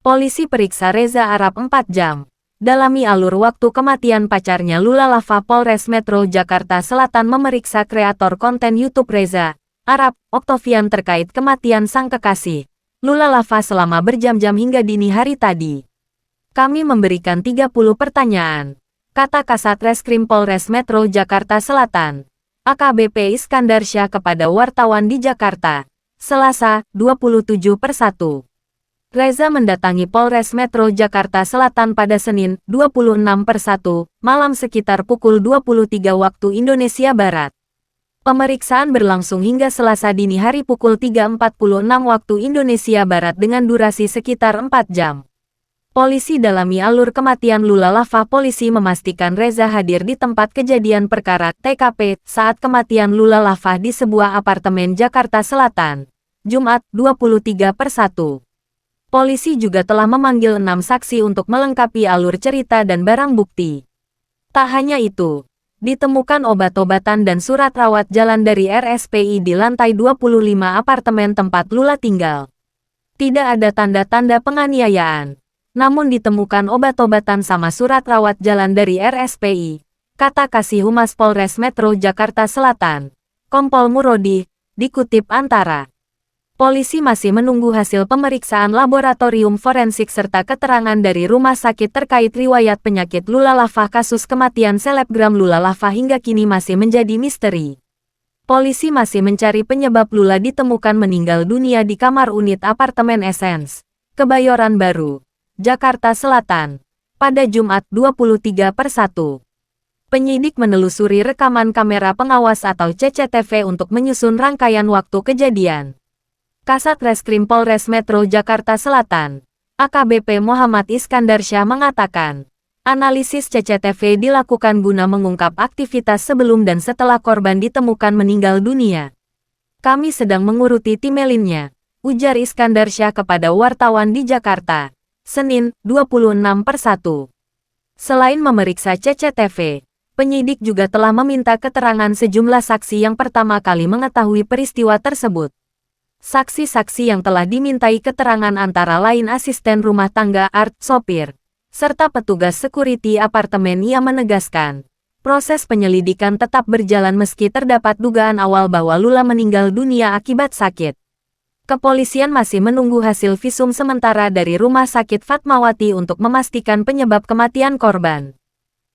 Polisi periksa Reza Arab 4 jam. Dalami alur waktu kematian pacarnya Lula Lava. Polres Metro Jakarta Selatan memeriksa kreator konten YouTube Reza Arab Octavian terkait kematian sang kekasih Lula Lava selama berjam-jam hingga dini hari tadi. Kami memberikan 30 pertanyaan, kata Kasat Reskrim Polres Metro Jakarta Selatan, AKBP Iskandar Syah kepada wartawan di Jakarta, Selasa, 27/1. Reza mendatangi Polres Metro Jakarta Selatan pada Senin, 26/1, malam sekitar pukul 23 waktu Indonesia Barat. Pemeriksaan berlangsung hingga Selasa dini hari pukul 3.46 waktu Indonesia Barat dengan durasi sekitar 4 jam. Polisi dalami alur kematian Lula Lava. Polisi memastikan Reza hadir di tempat kejadian perkara (TKP) saat kematian Lula Lava di sebuah apartemen Jakarta Selatan, Jumat, 23/1. Polisi juga telah memanggil 6 saksi untuk melengkapi alur cerita dan barang bukti. Tak hanya itu, ditemukan obat-obatan dan surat rawat jalan dari RSPI di lantai 25 apartemen tempat Lula tinggal. Tidak ada tanda-tanda penganiayaan, namun ditemukan obat-obatan sama surat rawat jalan dari RSPI, kata Kasih Humas Polres Metro Jakarta Selatan, Kompol Murodi, dikutip Antara. Polisi masih menunggu hasil pemeriksaan laboratorium forensik serta keterangan dari rumah sakit terkait riwayat penyakit Lula Lava. Kasus kematian selebgram Lula Lava hingga kini masih menjadi misteri. Polisi masih mencari penyebab Lula ditemukan meninggal dunia di kamar unit apartemen Essence, Kebayoran Baru, Jakarta Selatan, pada Jumat, 23/1. Penyidik menelusuri rekaman kamera pengawas atau CCTV untuk menyusun rangkaian waktu kejadian. Kasat Reskrim Polres Metro Jakarta Selatan, AKBP Muhammad Iskandar Syah mengatakan, analisis CCTV dilakukan guna mengungkap aktivitas sebelum dan setelah korban ditemukan meninggal dunia. Kami sedang menguruti tim lainnya, ujar Iskandar Syah kepada wartawan di Jakarta, Senin, 26/1. Selain memeriksa CCTV, penyidik juga telah meminta keterangan sejumlah saksi yang pertama kali mengetahui peristiwa tersebut. Saksi-saksi yang telah dimintai keterangan antara lain asisten rumah tangga Art, sopir, serta petugas security apartemen. Ia menegaskan, proses penyelidikan tetap berjalan meski terdapat dugaan awal bahwa Lula meninggal dunia akibat sakit. Kepolisian masih menunggu hasil visum sementara dari Rumah Sakit Fatmawati untuk memastikan penyebab kematian korban.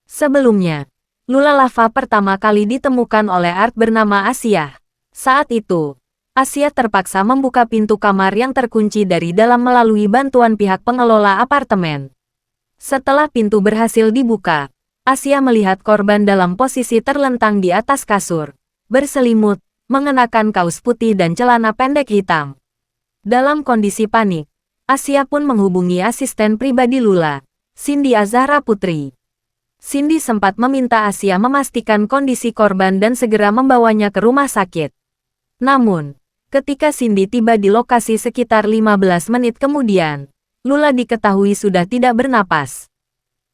Sebelumnya, Lula Lava pertama kali ditemukan oleh Art bernama Asia. Saat itu, Asia terpaksa membuka pintu kamar yang terkunci dari dalam melalui bantuan pihak pengelola apartemen. Setelah pintu berhasil dibuka, Asia melihat korban dalam posisi terlentang di atas kasur, berselimut, mengenakan kaos putih dan celana pendek hitam. Dalam kondisi panik, Asia pun menghubungi asisten pribadi Lula, Cindy Azahra Putri. Cindy sempat meminta Asia memastikan kondisi korban dan segera membawanya ke rumah sakit. Namun, ketika Cindy tiba di lokasi sekitar 15 menit kemudian, Lula diketahui sudah tidak bernapas.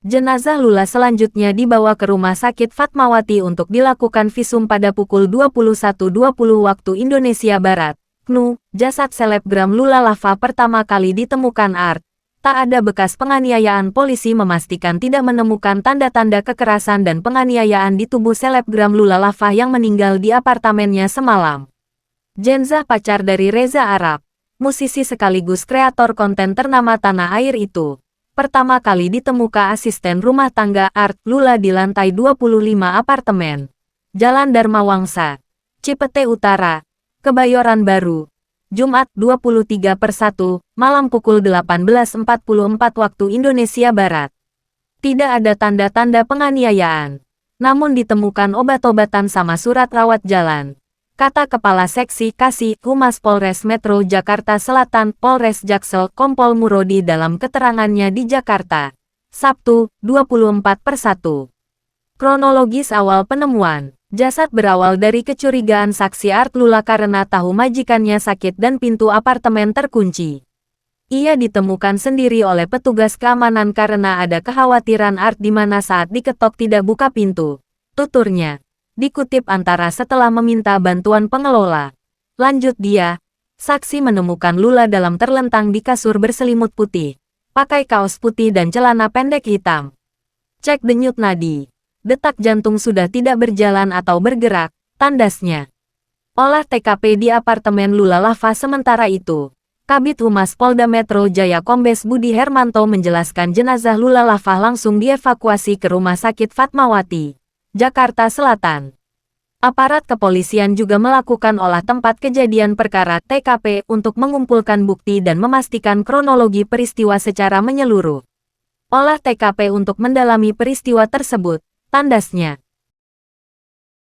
Jenazah Lula selanjutnya dibawa ke Rumah Sakit Fatmawati untuk dilakukan visum pada pukul 21.20 waktu Indonesia Barat. KNU, jasad selebgram Lula Lava pertama kali ditemukan Art. Tak ada bekas penganiayaan. Polisi memastikan tidak menemukan tanda-tanda kekerasan dan penganiayaan di tubuh selebgram Lula Lava yang meninggal di apartemennya semalam. Jenazah pacar dari Reza Arab, musisi sekaligus kreator konten ternama tanah air itu, pertama kali ditemukan asisten rumah tangga Art Lula di lantai 25 apartemen, Jalan Dharma Wangsa, Cipete Utara, Kebayoran Baru, Jumat 23/1, malam pukul 18.44 waktu Indonesia Barat. Tidak ada tanda-tanda penganiayaan, namun ditemukan obat-obatan sama surat rawat jalan, kata Kepala Seksi Kasih Humas Polres Metro Jakarta Selatan Polres Jaksel Kompol Murodi dalam keterangannya di Jakarta, Sabtu, 24/1. Kronologis awal penemuan, jasad berawal dari kecurigaan saksi Art Lula karena tahu majikannya sakit dan pintu apartemen terkunci. Ia ditemukan sendiri oleh petugas keamanan karena ada kekhawatiran Art di mana saat diketok tidak buka pintu, tuturnya. Dikutip Antara setelah meminta bantuan pengelola. Lanjut dia, saksi menemukan Lula dalam terlentang di kasur berselimut putih, pakai kaos putih dan celana pendek hitam. Cek denyut nadi. Detak jantung sudah tidak berjalan atau bergerak, tandasnya. Olah TKP di apartemen Lula Lava. Sementara itu, Kabid Humas Polda Metro Jaya Kombes Budi Hermanto menjelaskan jenazah Lula Lava langsung dievakuasi ke Rumah Sakit Fatmawati, Jakarta Selatan. Aparat kepolisian juga melakukan olah tempat kejadian perkara (TKP) untuk mengumpulkan bukti dan memastikan kronologi peristiwa secara menyeluruh. Olah TKP untuk mendalami peristiwa tersebut, tandasnya.